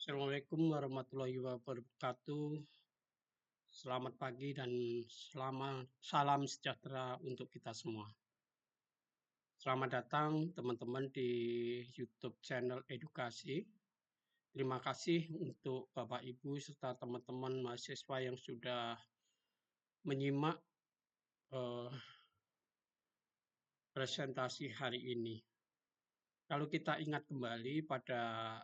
Assalamualaikum warahmatullahi wabarakatuh. Selamat pagi dan salam sejahtera untuk kita semua. Selamat datang teman-teman di YouTube channel Edukasi. Terima kasih untuk Bapak Ibu serta teman-teman mahasiswa yang sudah menyimak eh, presentasi hari ini. Kalau kita ingat kembali pada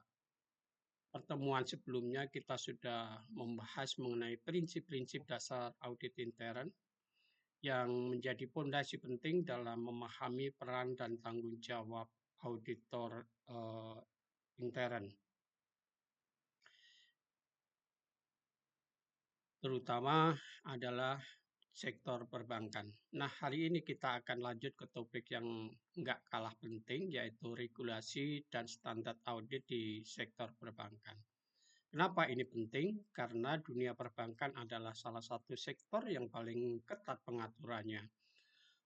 pertemuan sebelumnya, kita sudah membahas mengenai prinsip-prinsip dasar audit intern yang menjadi pondasi penting dalam memahami peran dan tanggung jawab auditor intern, terutama adalah sektor perbankan. Nah, hari ini kita akan lanjut ke topik yang nggak kalah penting, yaitu regulasi dan standar audit di sektor perbankan. Kenapa ini penting? Karena dunia perbankan adalah salah satu sektor yang paling ketat pengaturannya.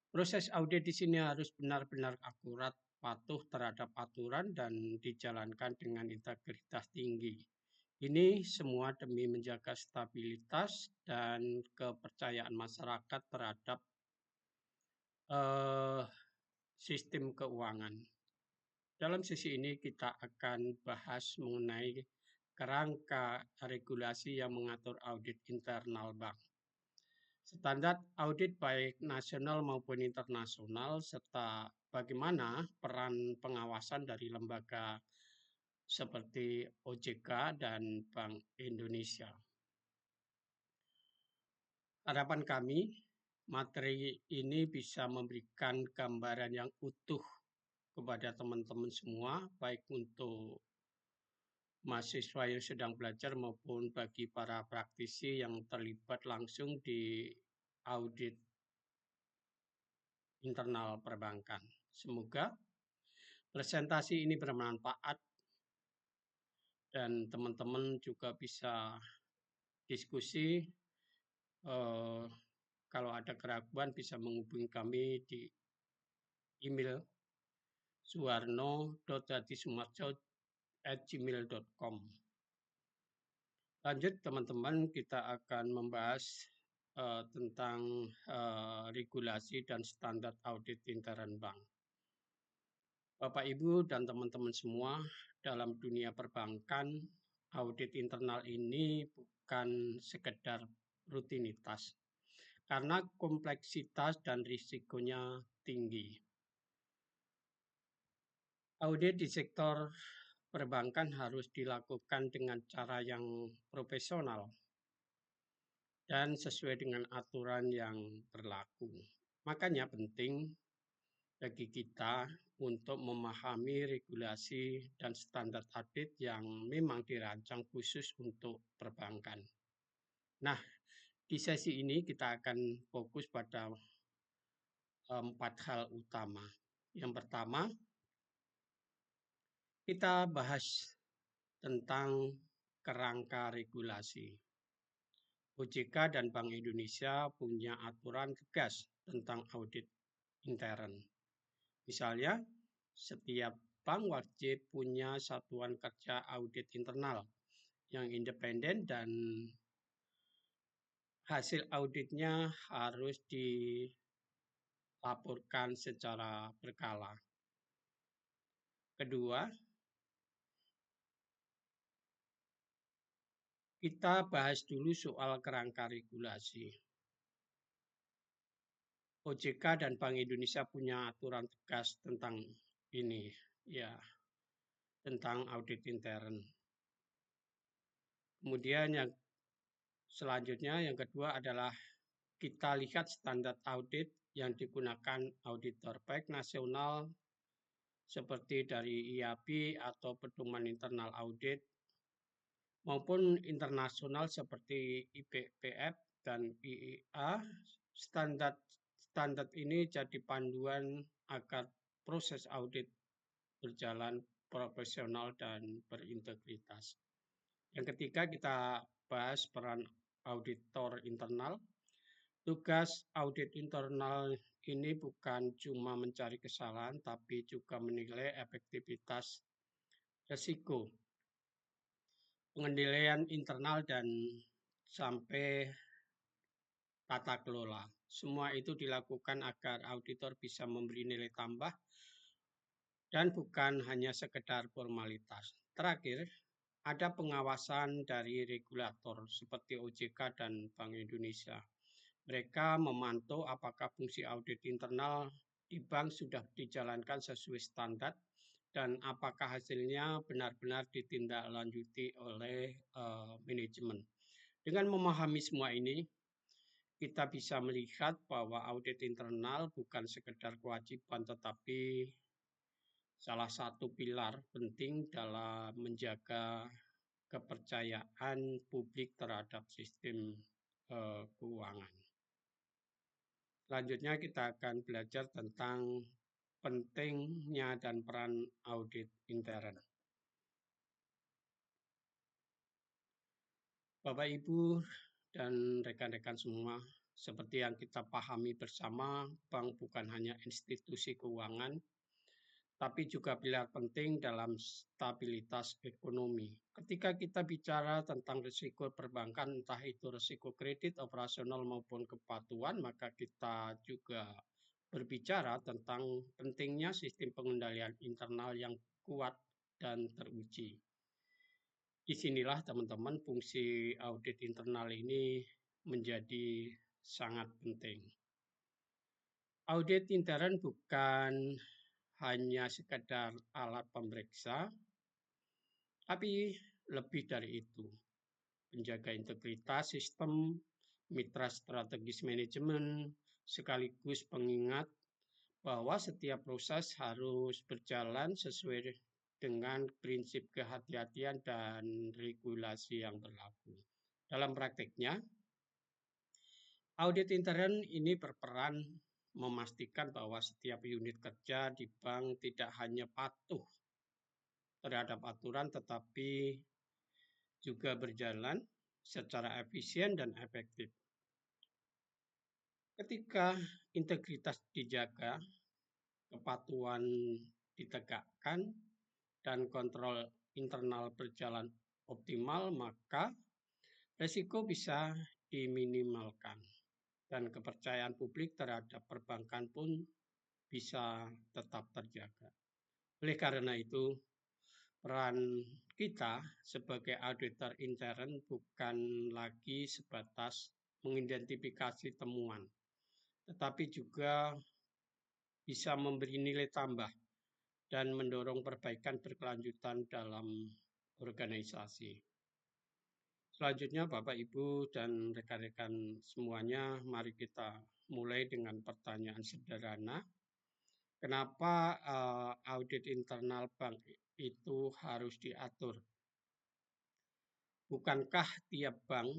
Proses audit di sini harus benar-benar akurat, patuh terhadap aturan, dan dijalankan dengan integritas tinggi. Ini semua demi menjaga stabilitas dan kepercayaan masyarakat terhadap sistem keuangan. Dalam sesi ini kita akan bahas mengenai kerangka regulasi yang mengatur audit internal bank, standar audit baik nasional maupun internasional, serta bagaimana peran pengawasan dari lembaga seperti OJK dan Bank Indonesia. Harapan kami, materi ini bisa memberikan gambaran yang utuh kepada teman-teman semua, baik untuk mahasiswa yang sedang belajar maupun bagi para praktisi yang terlibat langsung di audit internal perbankan. Semoga presentasi ini bermanfaat dan teman-teman juga bisa diskusi. Kalau ada keraguan bisa menghubungi kami di email suwarno.hadisumarjo@gmail.com. Lanjut teman-teman, kita akan membahas tentang regulasi dan standar audit intern bank. Bapak Ibu dan teman-teman semua, dalam dunia perbankan, audit internal ini bukan sekedar rutinitas, karena kompleksitas dan risikonya tinggi. Audit di sektor perbankan harus dilakukan dengan cara yang profesional dan sesuai dengan aturan yang berlaku. Makanya penting bagi kita untuk memahami regulasi dan standar audit yang memang dirancang khusus untuk perbankan. Nah, di sesi ini kita akan fokus pada 4 hal utama. Yang pertama, kita bahas tentang kerangka regulasi. OJK dan Bank Indonesia punya aturan tegas tentang audit intern. Misalnya, setiap bank wajib punya satuan kerja audit internal yang independen dan hasil auditnya harus dilaporkan secara berkala. Kedua, kita bahas dulu soal kerangka regulasi. OJK dan Bank Indonesia punya aturan tegas tentang ini, ya, tentang audit intern. Kemudian yang selanjutnya, yang kedua adalah kita lihat standar audit yang digunakan auditor baik nasional seperti dari IAB atau Pedoman Internal Audit maupun internasional seperti IPPF dan IIA. Standar ini jadi panduan agar proses audit berjalan profesional dan berintegritas. Yang ketiga, kita bahas peran auditor internal. Tugas audit internal ini bukan cuma mencari kesalahan, tapi juga menilai efektivitas risiko. pengendalian internal dan sampai tata kelola. Semua itu dilakukan agar auditor bisa memberi nilai tambah dan bukan hanya sekedar formalitas. Terakhir, ada pengawasan dari regulator seperti OJK dan Bank Indonesia. Mereka memantau apakah fungsi audit internal di bank sudah dijalankan sesuai standar dan apakah hasilnya benar-benar ditindaklanjuti oleh manajemen. Dengan memahami semua ini, kita bisa melihat bahwa audit internal bukan sekedar kewajiban tetapi salah satu pilar penting dalam menjaga kepercayaan publik terhadap sistem keuangan. Selanjutnya kita akan belajar tentang pentingnya dan peran audit intern. Bapak, Ibu, dan rekan-rekan semua, seperti yang kita pahami bersama, bank bukan hanya institusi keuangan, tapi juga pilar penting dalam stabilitas ekonomi. Ketika kita bicara tentang risiko perbankan, entah itu risiko kredit, operasional maupun kepatuhan, maka kita juga berbicara tentang pentingnya sistem pengendalian internal yang kuat dan teruji. Disinilah teman-teman fungsi audit internal ini menjadi sangat penting. Audit intern bukan hanya sekedar alat pemeriksa, tapi lebih dari itu. Menjaga integritas sistem, mitra strategis manajemen, sekaligus pengingat bahwa setiap proses harus berjalan sesuai dengan prinsip kehati-hatian dan regulasi yang berlaku. Dalam prakteknya, audit intern ini berperan memastikan bahwa setiap unit kerja di bank tidak hanya patuh terhadap aturan tetapi juga berjalan secara efisien dan efektif. Ketika integritas dijaga, kepatuhan ditegakkan, dan kontrol internal berjalan optimal, maka risiko bisa diminimalkan dan kepercayaan publik terhadap perbankan pun bisa tetap terjaga. Oleh karena itu, peran kita sebagai auditor intern bukan lagi sebatas mengidentifikasi temuan, tetapi juga bisa memberi nilai tambah dan mendorong perbaikan berkelanjutan dalam organisasi. Selanjutnya Bapak, Ibu, dan rekan-rekan semuanya, mari kita mulai dengan pertanyaan sederhana. Kenapa audit internal bank itu harus diatur? Bukankah tiap bank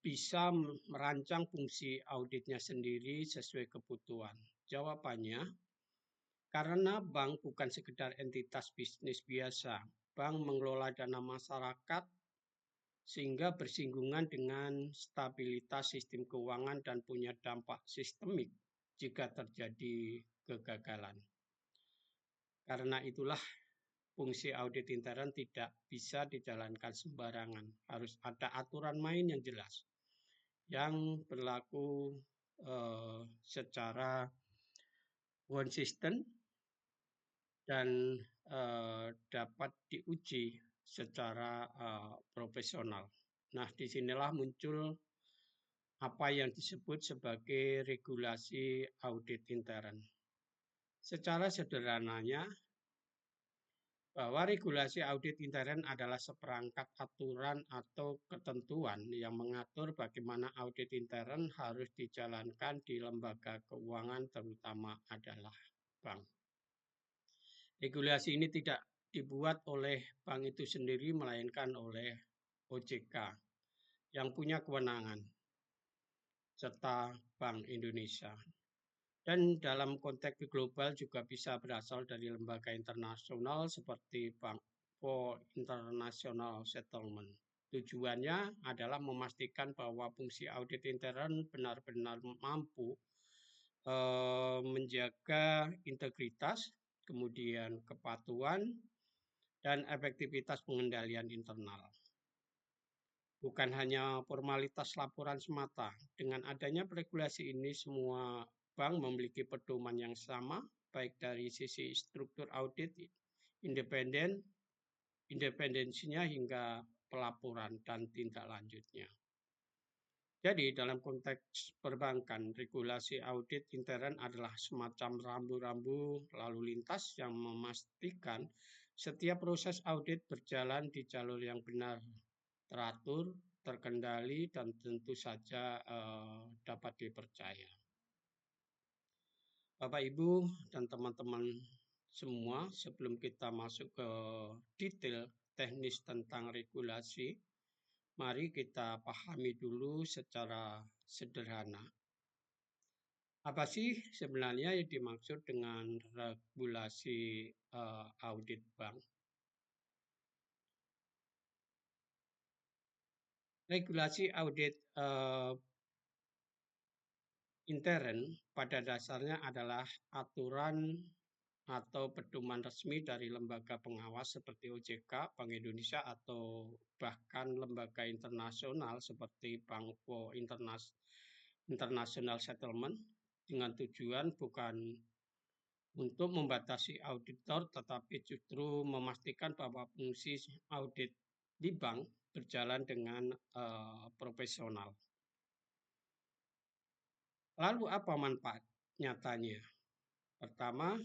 bisa merancang fungsi auditnya sendiri sesuai kebutuhan? Jawabannya, karena bank bukan sekedar entitas bisnis biasa. Bank mengelola dana masyarakat sehingga bersinggungan dengan stabilitas sistem keuangan dan punya dampak sistemik jika terjadi kegagalan. Karena itulah fungsi audit intern tidak bisa dijalankan sembarangan. Harus ada aturan main yang jelas, yang berlaku secara konsisten dan dapat diuji secara profesional. Nah, disinilah muncul apa yang disebut sebagai regulasi audit intern. Secara sederhananya, bahwa regulasi audit intern adalah seperangkat aturan atau ketentuan yang mengatur bagaimana audit intern harus dijalankan di lembaga keuangan, terutama adalah bank. Regulasi ini tidak dibuat oleh bank itu sendiri, melainkan oleh OJK yang punya kewenangan, serta Bank Indonesia. Dan dalam konteks global juga bisa berasal dari lembaga internasional seperti Bank for International Settlement. Tujuannya adalah memastikan bahwa fungsi audit intern benar-benar mampu menjaga integritas, kemudian kepatuhan, dan efektivitas pengendalian internal. Bukan hanya formalitas laporan semata. Dengan adanya regulasi ini, semua bank memiliki pedoman yang sama, baik dari sisi struktur audit, independen, independensinya hingga pelaporan dan tindak lanjutnya. Jadi dalam konteks perbankan, regulasi audit intern adalah semacam rambu-rambu lalu lintas yang memastikan setiap proses audit berjalan di jalur yang benar, teratur, terkendali, dan tentu saja dapat dipercaya. Bapak, Ibu, dan teman-teman semua, sebelum kita masuk ke detail teknis tentang regulasi, mari kita pahami dulu secara sederhana. Apa sih sebenarnya yang dimaksud dengan regulasi audit bank? Regulasi audit intern pada dasarnya adalah aturan atau pedoman resmi dari lembaga pengawas seperti OJK, Bank Indonesia, atau bahkan lembaga internasional seperti Bank for International Settlement, dengan tujuan bukan untuk membatasi auditor, tetapi justru memastikan bahwa fungsi audit di bank berjalan dengan profesional. Lalu apa manfaat nyatanya? Pertama,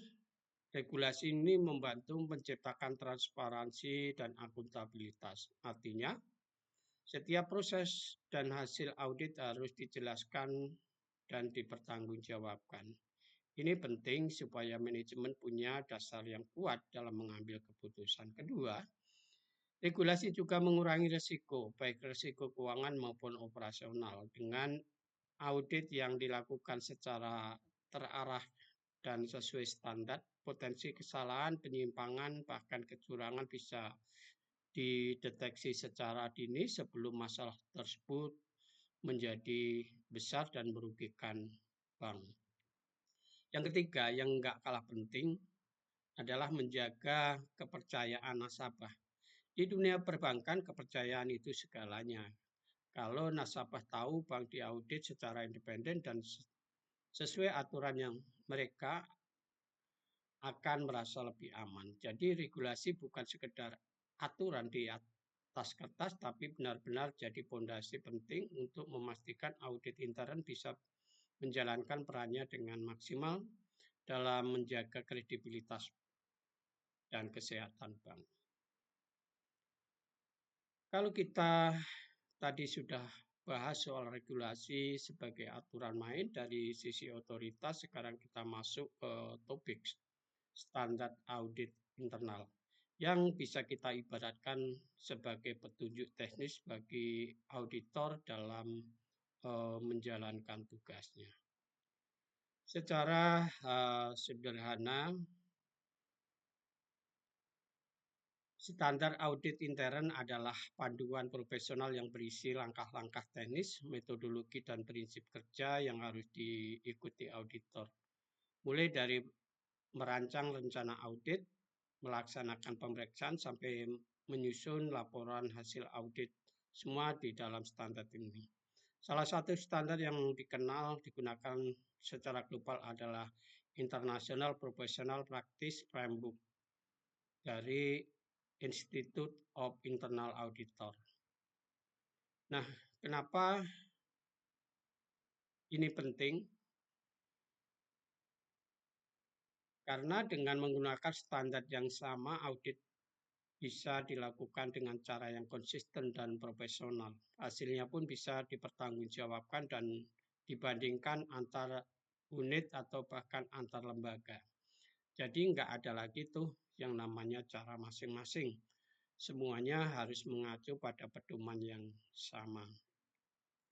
regulasi ini membantu menciptakan transparansi dan akuntabilitas. Artinya, setiap proses dan hasil audit harus dijelaskan dan dipertanggungjawabkan. Ini penting supaya manajemen punya dasar yang kuat dalam mengambil keputusan. Kedua, regulasi juga mengurangi risiko, baik risiko keuangan maupun operasional. Dengan audit yang dilakukan secara terarah dan sesuai standar, potensi kesalahan, penyimpangan, bahkan kecurangan bisa dideteksi secara dini sebelum masalah tersebut menjadi besar dan merugikan bank. Yang ketiga, yang enggak kalah penting adalah menjaga kepercayaan nasabah. Di dunia perbankan, kepercayaan itu segalanya. Kalau nasabah tahu bank diaudit secara independen dan sesuai aturan yang mereka akan merasa lebih aman. Jadi regulasi bukan sekedar aturan di atas kertas, tapi benar-benar jadi fondasi penting untuk memastikan audit intern bisa menjalankan perannya dengan maksimal dalam menjaga kredibilitas dan kesehatan bank. Kalau kita tadi sudah bahas soal regulasi sebagai aturan main dari sisi otoritas, sekarang kita masuk ke topik standar audit internal yang bisa kita ibaratkan sebagai petunjuk teknis bagi auditor dalam menjalankan tugasnya. Secara sederhana, standar audit intern adalah panduan profesional yang berisi langkah-langkah teknis, metodologi, dan prinsip kerja yang harus diikuti auditor. Mulai dari merancang rencana audit, melaksanakan pemeriksaan, sampai menyusun laporan hasil audit, semua di dalam standar ini. Salah satu standar yang digunakan secara global adalah International Professional Practice Framework dari Institute of Internal Auditor. Nah, kenapa ini penting? Karena dengan menggunakan standar yang sama, audit bisa dilakukan dengan cara yang konsisten dan profesional. Hasilnya pun bisa dipertanggungjawabkan dan dibandingkan antar unit atau bahkan antar lembaga. Jadi nggak ada lagi tuh yang namanya cara masing-masing. Semuanya harus mengacu pada pedoman yang sama.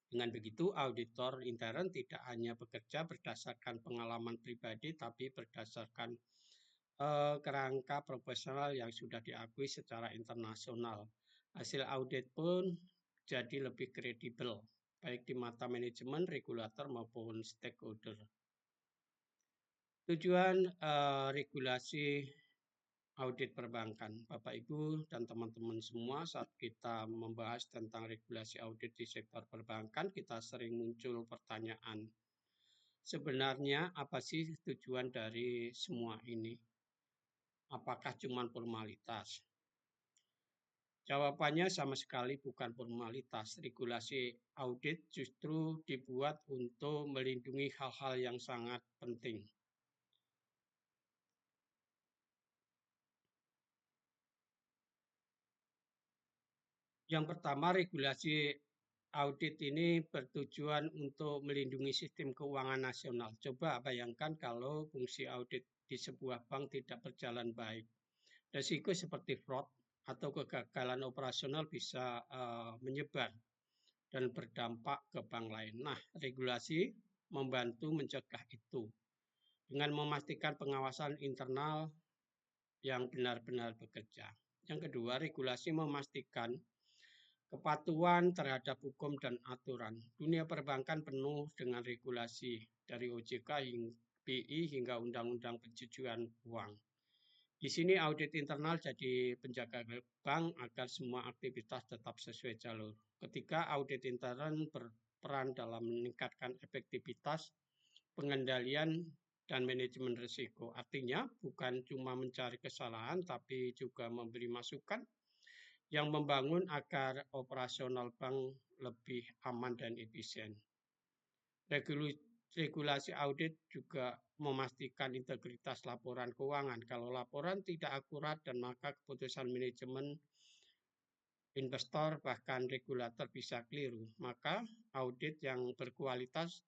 Dengan begitu, auditor intern tidak hanya bekerja berdasarkan pengalaman pribadi, tapi berdasarkan kerangka profesional yang sudah diakui secara internasional. Hasil audit pun jadi lebih kredibel, baik di mata manajemen, regulator, maupun stakeholder. Tujuan regulasi audit perbankan. Bapak Ibu dan teman-teman semua, saat kita membahas tentang regulasi audit di sektor perbankan, kita sering muncul pertanyaan, sebenarnya apa sih tujuan dari semua ini? Apakah cuma formalitas? Jawabannya sama sekali bukan formalitas. Regulasi audit justru dibuat untuk melindungi hal-hal yang sangat penting. Yang pertama, regulasi audit ini bertujuan untuk melindungi sistem keuangan nasional. Coba bayangkan kalau fungsi audit di sebuah bank tidak berjalan baik. Risiko seperti fraud atau kegagalan operasional bisa menyebar dan berdampak ke bank lain. Nah, regulasi membantu mencegah itu dengan memastikan pengawasan internal yang benar-benar bekerja. Yang kedua, regulasi memastikan kepatuhan terhadap hukum dan aturan. Dunia perbankan penuh dengan regulasi dari OJK hingga BI hingga Undang-Undang Pencucian Uang. Di sini audit internal jadi penjaga bank agar semua aktivitas tetap sesuai jalur. Ketika audit intern berperan dalam meningkatkan efektivitas pengendalian dan manajemen risiko. Artinya bukan cuma mencari kesalahan tapi juga memberi masukan yang membangun agar operasional bank lebih aman dan efisien. Regulasi audit juga memastikan integritas laporan keuangan. Kalau laporan tidak akurat dan maka keputusan manajemen, investor, bahkan regulator bisa keliru. Maka audit yang berkualitas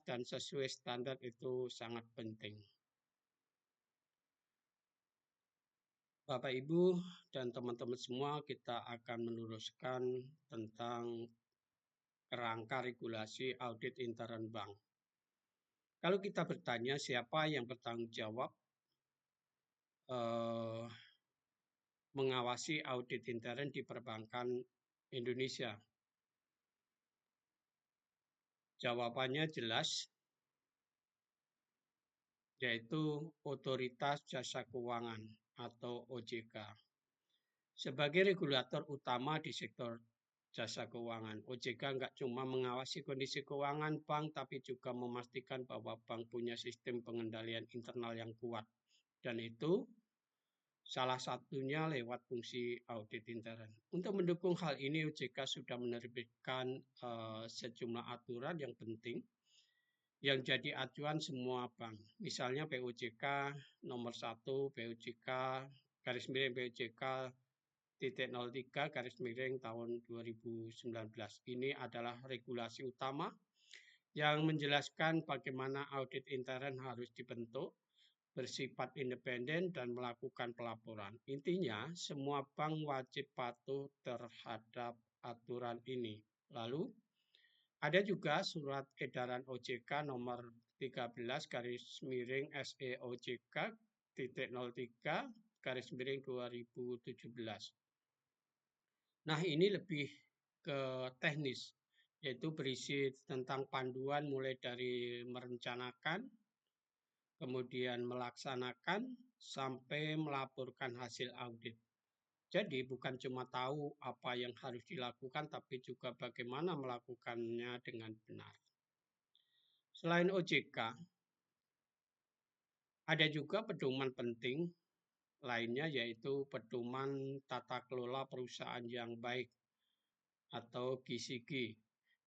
dan sesuai standar itu sangat penting. Bapak Ibu dan teman-teman semua, kita akan meneruskan tentang kerangka regulasi audit intern bank. Kalau kita bertanya siapa yang bertanggung jawab mengawasi audit intern di perbankan Indonesia, jawabannya jelas, yaitu Otoritas Jasa Keuangan atau OJK. Sebagai regulator utama di sektor jasa keuangan, OJK nggak cuma mengawasi kondisi keuangan bank, tapi juga memastikan bahwa bank punya sistem pengendalian internal yang kuat. Dan itu salah satunya lewat fungsi audit intern. Untuk mendukung hal ini, OJK sudah menerbitkan sejumlah aturan yang penting yang jadi acuan semua bank. Misalnya POJK nomor 1, POJK garis miring POJK .03 garis miring tahun 2019. Ini adalah regulasi utama yang menjelaskan bagaimana audit intern harus dibentuk, bersifat independen dan melakukan pelaporan. Intinya, semua bank wajib patuh terhadap aturan ini. Lalu, ada juga surat edaran OJK nomor 13 garis miring SEOJK .03 garis miring 2017. Nah, ini lebih ke teknis, yaitu berisi tentang panduan mulai dari merencanakan, kemudian melaksanakan, sampai melaporkan hasil audit. Jadi bukan cuma tahu apa yang harus dilakukan, tapi juga bagaimana melakukannya dengan benar. Selain OJK, ada juga pedoman penting lainnya, yaitu pedoman tata kelola perusahaan yang baik atau GCG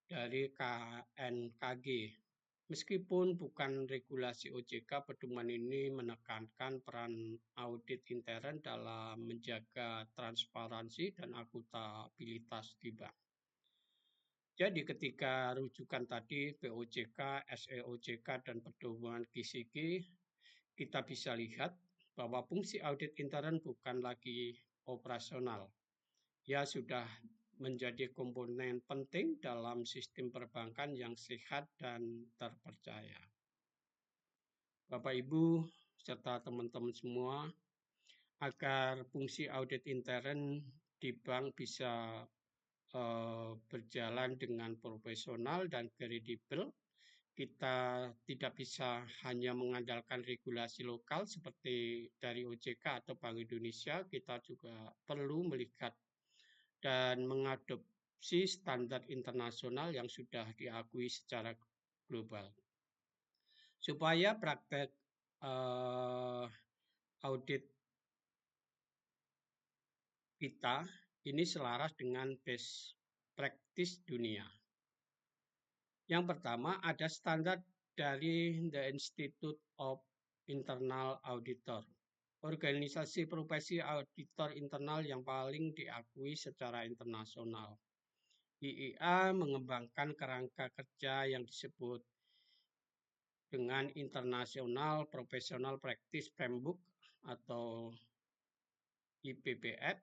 dari KNKG. Meskipun bukan regulasi OJK, pedoman ini menekankan peran audit intern dalam menjaga transparansi dan akuntabilitas di bank. Jadi ketika rujukan tadi POJK, SEOJK, dan pedoman GCG, kita bisa lihat bahwa fungsi audit intern bukan lagi operasional. Ya sudah menjadi komponen penting dalam sistem perbankan yang sehat dan terpercaya. Bapak Ibu serta teman-teman semua, agar fungsi audit intern di bank bisa berjalan dengan profesional dan kredibel, kita tidak bisa hanya mengandalkan regulasi lokal seperti dari OJK atau Bank Indonesia, kita juga perlu melihat dan mengadopsi standar internasional yang sudah diakui secara global. Supaya praktek audit kita ini selaras dengan best practice dunia. Yang pertama ada standar dari The Institute of Internal Auditor, organisasi profesi auditor internal yang paling diakui secara internasional. IIA mengembangkan kerangka kerja yang disebut dengan International Professional Practice Framework atau IPPF.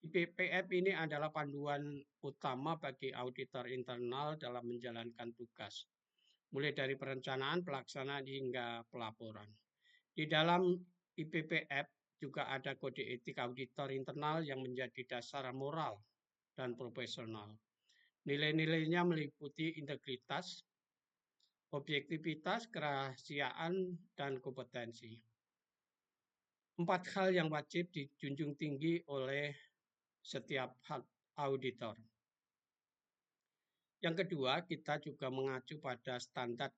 IPPF ini adalah panduan utama bagi auditor internal dalam menjalankan tugas, mulai dari perencanaan, pelaksanaan, hingga pelaporan. Di dalam IPPF juga ada kode etik auditor internal yang menjadi dasar moral dan profesional. Nilai-nilainya meliputi integritas, objektivitas, kerahasiaan, dan kompetensi. 4 hal yang wajib dijunjung tinggi oleh setiap auditor. Yang kedua, kita juga mengacu pada standar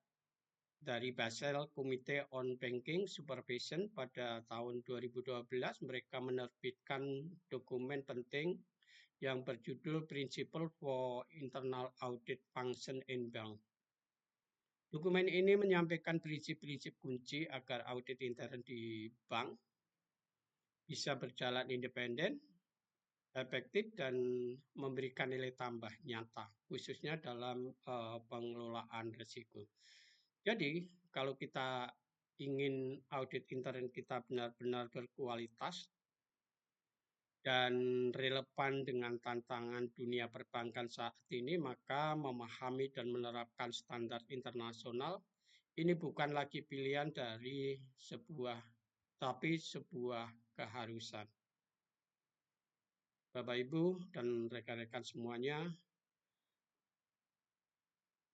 dari Basel Committee on Banking Supervision pada tahun 2012. Mereka menerbitkan dokumen penting yang berjudul Principle for Internal Audit Function in Bank. Dokumen ini menyampaikan prinsip-prinsip kunci agar audit intern di bank bisa berjalan independen, efektif, dan memberikan nilai tambah nyata, khususnya dalam pengelolaan risiko. Jadi, kalau kita ingin audit intern kita benar-benar berkualitas dan relevan dengan tantangan dunia perbankan saat ini, maka memahami dan menerapkan standar internasional ini bukan lagi pilihan dari tapi sebuah keharusan. Bapak Ibu dan rekan-rekan semuanya,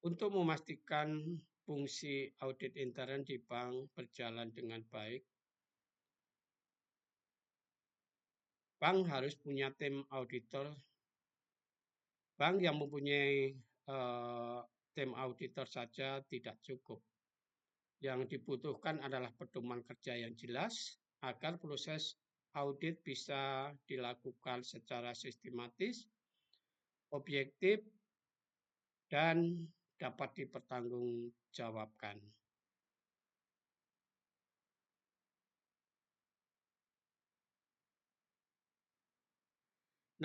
untuk memastikan fungsi audit intern di bank berjalan dengan baik, bank harus punya tim auditor. Bank yang mempunyai tim auditor saja tidak cukup. Yang dibutuhkan adalah pedoman kerja yang jelas agar proses audit bisa dilakukan secara sistematis, objektif, dan dapat dipertanggungjawabkan.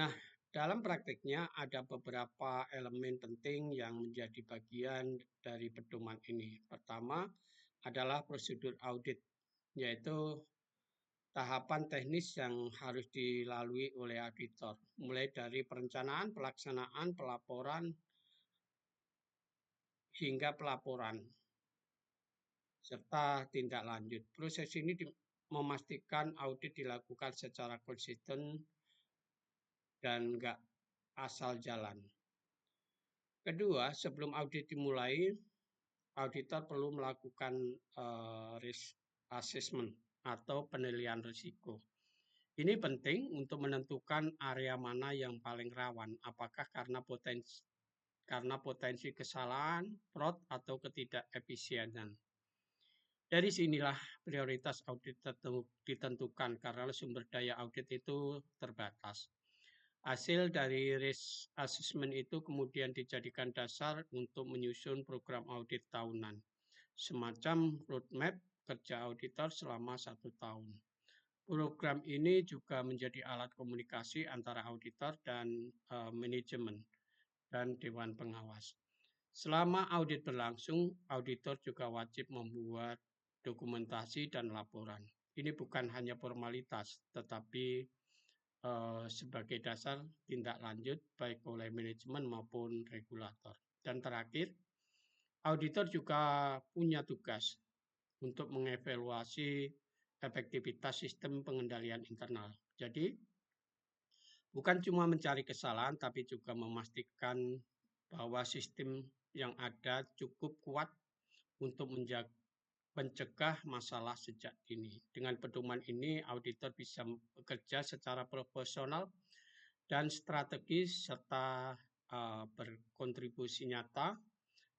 Nah, dalam praktiknya ada beberapa elemen penting yang menjadi bagian dari pedoman ini. Pertama adalah prosedur audit, yaitu tahapan teknis yang harus dilalui oleh auditor, mulai dari perencanaan, pelaksanaan, pelaporan, hingga pelaporan, serta tindak lanjut. Proses ini memastikan audit dilakukan secara konsisten dan enggak asal jalan. Kedua, sebelum audit dimulai, auditor perlu melakukan risk assessment atau penilaian risiko. Ini penting untuk menentukan area mana yang paling rawan, apakah karena potensi kesalahan, fraud, atau ketidakefisienan. Dari sinilah prioritas audit ditentukan karena sumber daya audit itu terbatas. Hasil dari risk assessment itu kemudian dijadikan dasar untuk menyusun program audit tahunan, semacam roadmap kerja auditor selama 1 tahun. Program ini juga menjadi alat komunikasi antara auditor dan manajemen dan dewan pengawas. Selama audit berlangsung, auditor juga wajib membuat dokumentasi dan laporan. Ini bukan hanya formalitas, tetapi sebagai dasar tindak lanjut baik oleh manajemen maupun regulator. Dan terakhir, auditor juga punya tugas untuk mengevaluasi efektivitas sistem pengendalian internal. Jadi, bukan cuma mencari kesalahan, tapi juga memastikan bahwa sistem yang ada cukup kuat untuk mencegah masalah sejak dini. Dengan pedoman ini, auditor bisa bekerja secara profesional dan strategis serta berkontribusi nyata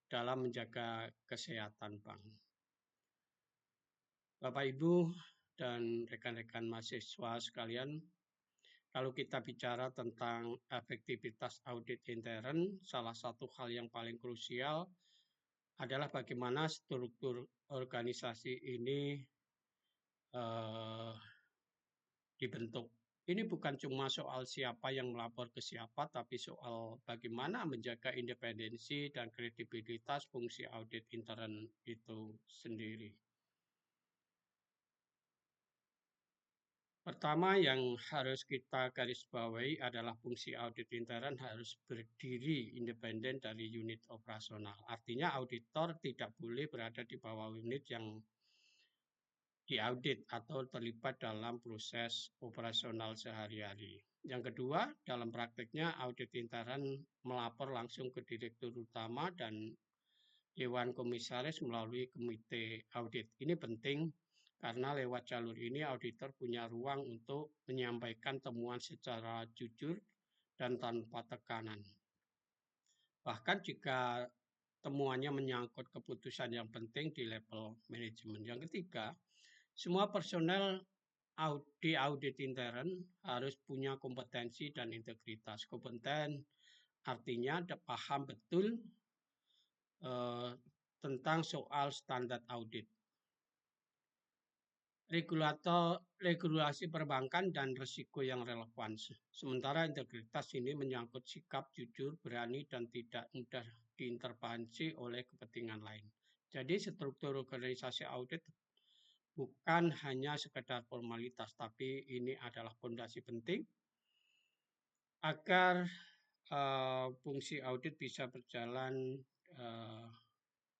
dalam menjaga kesehatan bank. Bapak, Ibu, dan rekan-rekan mahasiswa sekalian, kalau kita bicara tentang efektivitas audit intern, salah satu hal yang paling krusial adalah bagaimana struktur organisasi ini eh, dibentuk. Ini bukan cuma soal siapa yang melapor ke siapa, tapi soal bagaimana menjaga independensi dan kredibilitas fungsi audit intern itu sendiri. Pertama yang harus kita garis bawahi adalah fungsi audit intern harus berdiri independen dari unit operasional. Artinya auditor tidak boleh berada di bawah unit yang diaudit atau terlibat dalam proses operasional sehari-hari. Yang kedua, dalam prakteknya audit intern melapor langsung ke direktur utama dan Dewan Komisaris melalui komite audit. Ini penting karena lewat jalur ini auditor punya ruang untuk menyampaikan temuan secara jujur dan tanpa tekanan. Bahkan jika temuannya menyangkut keputusan yang penting di level manajemen. Yang ketiga, semua personel di audit intern harus punya kompetensi dan integritas. Kompeten artinya paham betul tentang soal standar audit, regulasi perbankan dan risiko yang relevan. Sementara integritas ini menyangkut sikap jujur, berani, dan tidak mudah diintervensi oleh kepentingan lain. Jadi struktur organisasi audit bukan hanya sekedar formalitas, tapi ini adalah fondasi penting agar fungsi audit bisa berjalan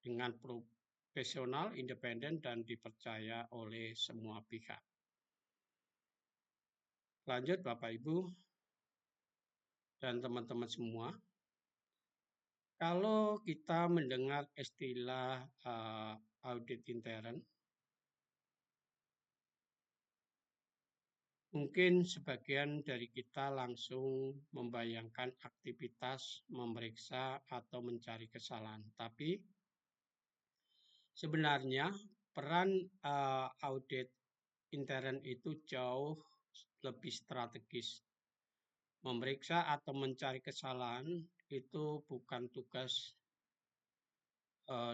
dengan profesional, independen, dan dipercaya oleh semua pihak. Lanjut Bapak Ibu dan teman-teman semua, kalau kita mendengar istilah audit intern, mungkin sebagian dari kita langsung membayangkan aktivitas memeriksa atau mencari kesalahan. Tapi sebenarnya peran audit intern itu jauh lebih strategis. Memeriksa atau mencari kesalahan itu bukan tugas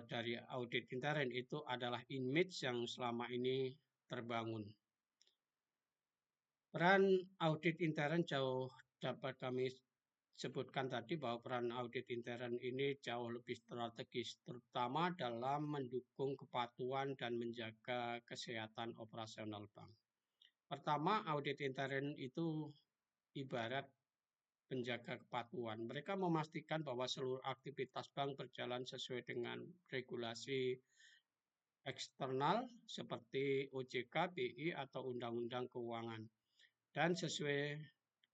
dari audit intern, itu adalah image yang selama ini terbangun. Peran audit intern jauh dapat kami sebutkan tadi bahwa peran audit intern ini jauh lebih strategis, terutama dalam mendukung kepatuhan dan menjaga kesehatan operasional bank. Pertama, audit intern itu ibarat penjaga kepatuhan. Mereka memastikan bahwa seluruh aktivitas bank berjalan sesuai dengan regulasi eksternal seperti OJK, BI, atau Undang-Undang Keuangan dan sesuai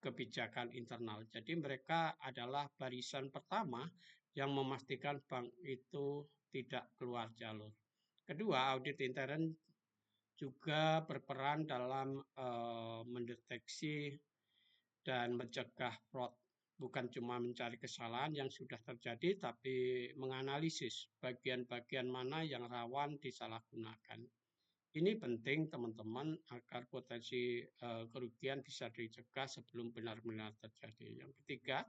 kebijakan internal. Jadi mereka adalah barisan pertama yang memastikan bank itu tidak keluar jalur. Kedua, audit intern juga berperan dalam mendeteksi dan mencegah fraud. Bukan cuma mencari kesalahan yang sudah terjadi, tapi menganalisis bagian-bagian mana yang rawan disalahgunakan. Ini penting teman-teman agar potensi kerugian bisa dicegah sebelum benar-benar terjadi. Yang ketiga,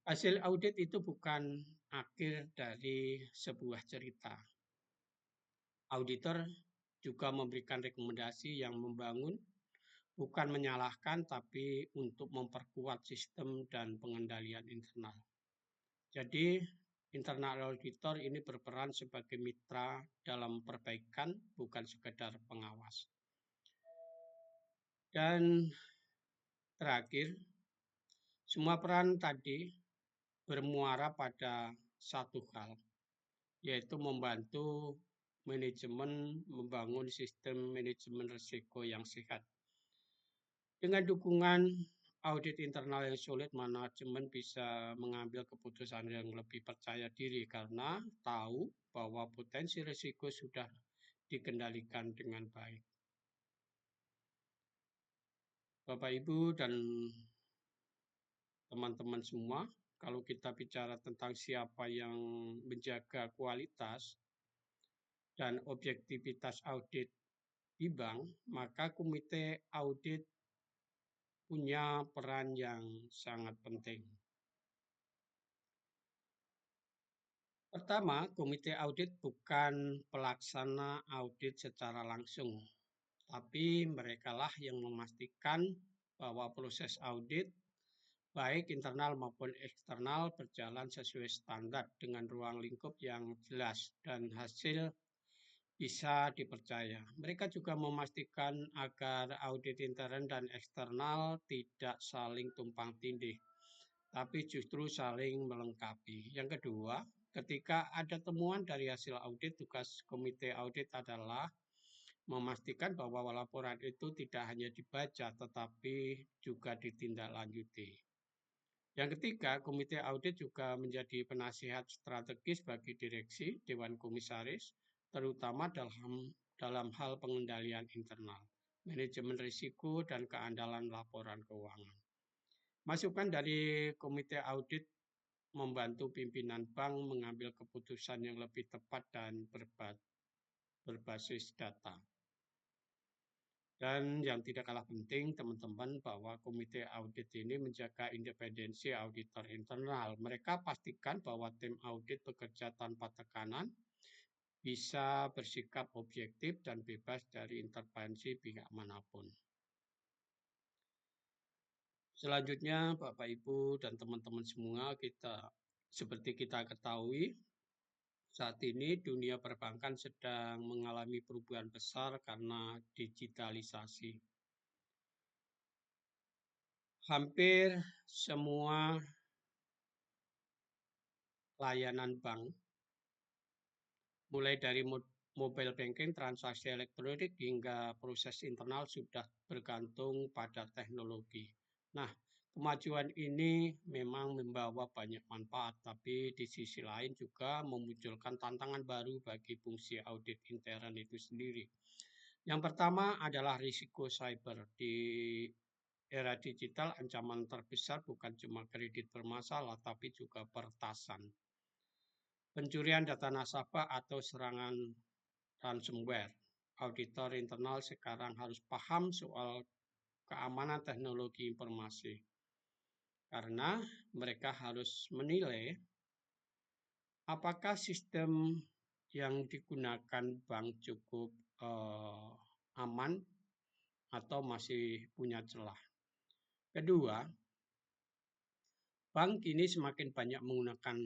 hasil audit itu bukan akhir dari sebuah cerita. Auditor juga memberikan rekomendasi yang membangun, bukan menyalahkan, tapi untuk memperkuat sistem dan pengendalian internal. Jadi, internal auditor ini berperan sebagai mitra dalam perbaikan, bukan sekedar pengawas. Dan terakhir, semua peran tadi bermuara pada satu hal, yaitu membantu manajemen membangun sistem manajemen risiko yang sehat. Dengan dukungan audit internal yang sulit, manajemen bisa mengambil keputusan yang lebih percaya diri karena tahu bahwa potensi risiko sudah dikendalikan dengan baik. Bapak, Ibu, dan teman-teman semua, kalau kita bicara tentang siapa yang menjaga kualitas dan objektivitas audit di bank, maka komite audit punya peran yang sangat penting. Pertama, komite audit bukan pelaksana audit secara langsung, tapi merekalah yang memastikan bahwa proses audit baik internal maupun eksternal berjalan sesuai standar dengan ruang lingkup yang jelas dan hasil bisa dipercaya. Mereka juga memastikan agar audit intern dan eksternal tidak saling tumpang tindih, tapi justru saling melengkapi. Yang kedua, ketika ada temuan dari hasil audit, tugas komite audit adalah memastikan bahwa laporan itu tidak hanya dibaca, tetapi juga ditindaklanjuti. Yang ketiga, komite audit juga menjadi penasihat strategis bagi direksi, dewan komisaris, terutama dalam hal pengendalian internal, manajemen risiko, dan keandalan laporan keuangan. Masukan dari komite audit membantu pimpinan bank mengambil keputusan yang lebih tepat dan berbasis data. Dan yang tidak kalah penting, teman-teman, bahwa komite audit ini menjaga independensi auditor internal. Mereka pastikan bahwa tim audit bekerja tanpa tekanan, bisa bersikap objektif dan bebas dari intervensi pihak manapun. Selanjutnya, Bapak, Ibu, dan teman-teman semua, seperti kita ketahui, saat ini dunia perbankan sedang mengalami perubahan besar karena digitalisasi. Hampir semua layanan bank, mulai dari mobile banking, transaksi elektronik, hingga proses internal sudah bergantung pada teknologi. Nah, kemajuan ini memang membawa banyak manfaat, tapi di sisi lain juga memunculkan tantangan baru bagi fungsi audit intern itu sendiri. Yang pertama adalah risiko cyber. Di era digital, ancaman terbesar bukan cuma kredit bermasalah, tapi juga peretasan, pencurian data nasabah, atau serangan ransomware. Auditor internal sekarang harus paham soal keamanan teknologi informasi, karena mereka harus menilai apakah sistem yang digunakan bank cukup aman atau masih punya celah. Kedua, bank kini semakin banyak menggunakan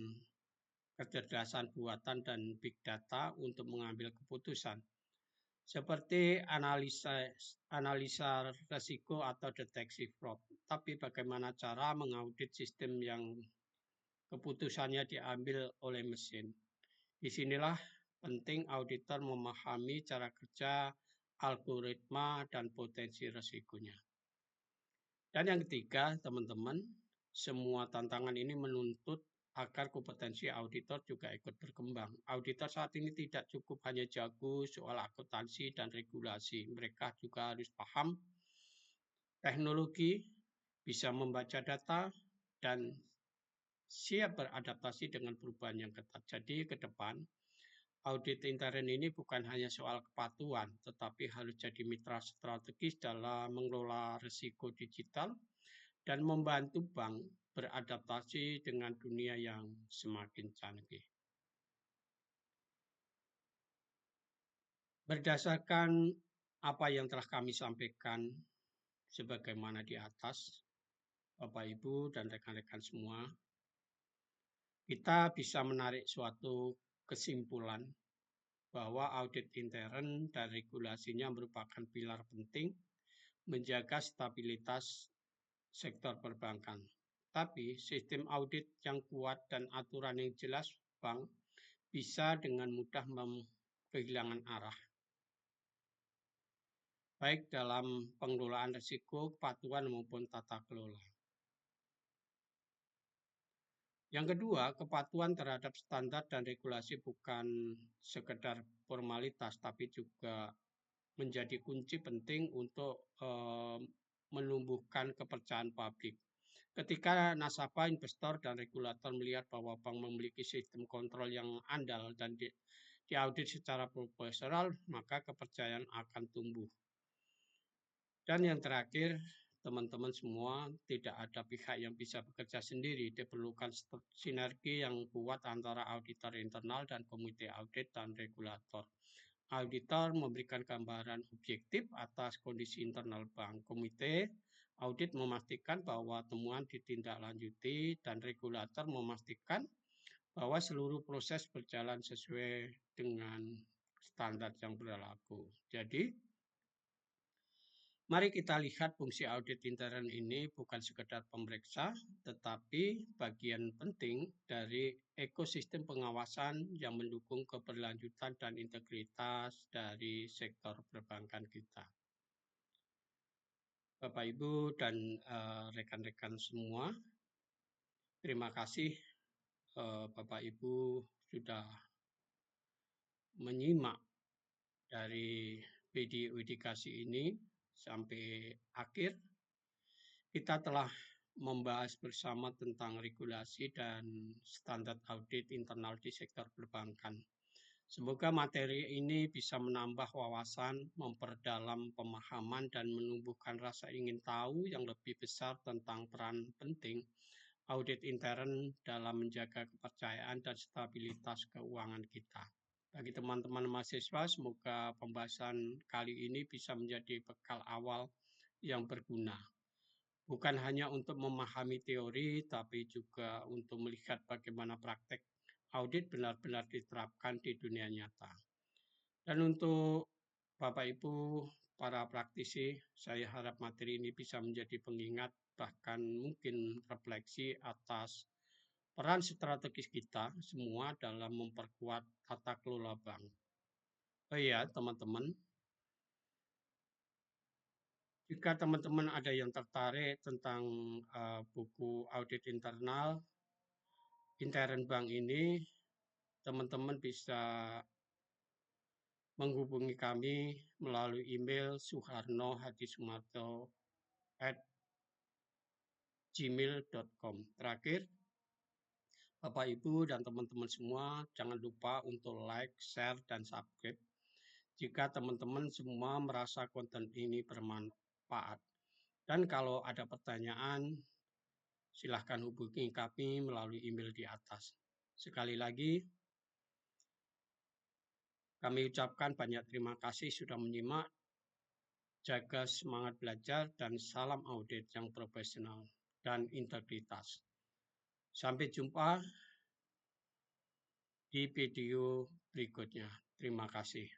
kecerdasan buatan dan big data untuk mengambil keputusan, seperti analisa risiko atau deteksi fraud. Tapi bagaimana cara mengaudit sistem yang keputusannya diambil oleh mesin? Disinilah penting auditor memahami cara kerja algoritma dan potensi risikonya. Dan yang ketiga, teman-teman, semua tantangan ini menuntut agar kompetensi auditor juga ikut berkembang. Auditor saat ini tidak cukup hanya jago soal akuntansi dan regulasi. Mereka juga harus paham teknologi, bisa membaca data, dan siap beradaptasi dengan perubahan yang ketat. Jadi ke depan, audit intern ini bukan hanya soal kepatuhan, tetapi harus jadi mitra strategis dalam mengelola risiko digital dan membantu bank beradaptasi dengan dunia yang semakin canggih. Berdasarkan apa yang telah kami sampaikan sebagaimana di atas, Bapak, Ibu, dan rekan-rekan semua, kita bisa menarik suatu kesimpulan bahwa audit intern dan regulasinya merupakan pilar penting menjaga stabilitas sektor perbankan. Tapi sistem audit yang kuat dan aturan yang jelas, bank bisa dengan mudah kehilangan arah. baik dalam pengelolaan risiko, kepatuhan maupun tata kelola. Yang kedua, kepatuhan terhadap standar dan regulasi bukan sekedar formalitas, tapi juga menjadi kunci penting untuk menumbuhkan kepercayaan publik. Ketika nasabah, investor, dan regulator melihat bahwa bank memiliki sistem kontrol yang andal dan diaudit secara profesional, maka kepercayaan akan tumbuh. Dan yang terakhir, teman-teman semua, tidak ada pihak yang bisa bekerja sendiri. Diperlukan sinergi yang kuat antara auditor internal dan komite audit dan regulator. Auditor memberikan gambaran objektif atas kondisi internal bank. Komite audit memastikan bahwa temuan ditindaklanjuti dan regulator memastikan bahwa seluruh proses berjalan sesuai dengan standar yang berlaku. Jadi, mari kita lihat fungsi audit intern ini bukan sekedar pemeriksa, tetapi bagian penting dari ekosistem pengawasan yang mendukung keberlanjutan dan integritas dari sektor perbankan kita. Bapak, Ibu, dan rekan-rekan semua, terima kasih Bapak, Ibu sudah menyimak dari video edukasi ini sampai akhir. Kita telah membahas bersama tentang regulasi dan standar audit internal di sektor perbankan. Semoga materi ini bisa menambah wawasan, memperdalam pemahaman, dan menumbuhkan rasa ingin tahu yang lebih besar tentang peran penting audit intern dalam menjaga kepercayaan dan stabilitas keuangan kita. Bagi teman-teman mahasiswa, semoga pembahasan kali ini bisa menjadi bekal awal yang berguna. Bukan hanya untuk memahami teori, tapi juga untuk melihat bagaimana praktek audit benar-benar diterapkan di dunia nyata. Dan untuk Bapak Ibu, para praktisi, saya harap materi ini bisa menjadi pengingat, bahkan mungkin refleksi atas peran strategis kita semua dalam memperkuat tata kelola bank. Oh iya, teman-teman, jika teman-teman ada yang tertarik tentang buku audit internal intern bank ini, teman-teman bisa menghubungi kami melalui email suharno-hadi-sumarto@gmail.com. Terakhir, Bapak, Ibu, dan teman-teman semua, jangan lupa untuk like, share, dan subscribe jika teman-teman semua merasa konten ini bermanfaat. Dan kalau ada pertanyaan, silahkan hubungi kami melalui email di atas. Sekali lagi, kami ucapkan banyak terima kasih sudah menyimak. Jaga semangat belajar dan salam audit yang profesional dan integritas. Sampai jumpa di video berikutnya. Terima kasih.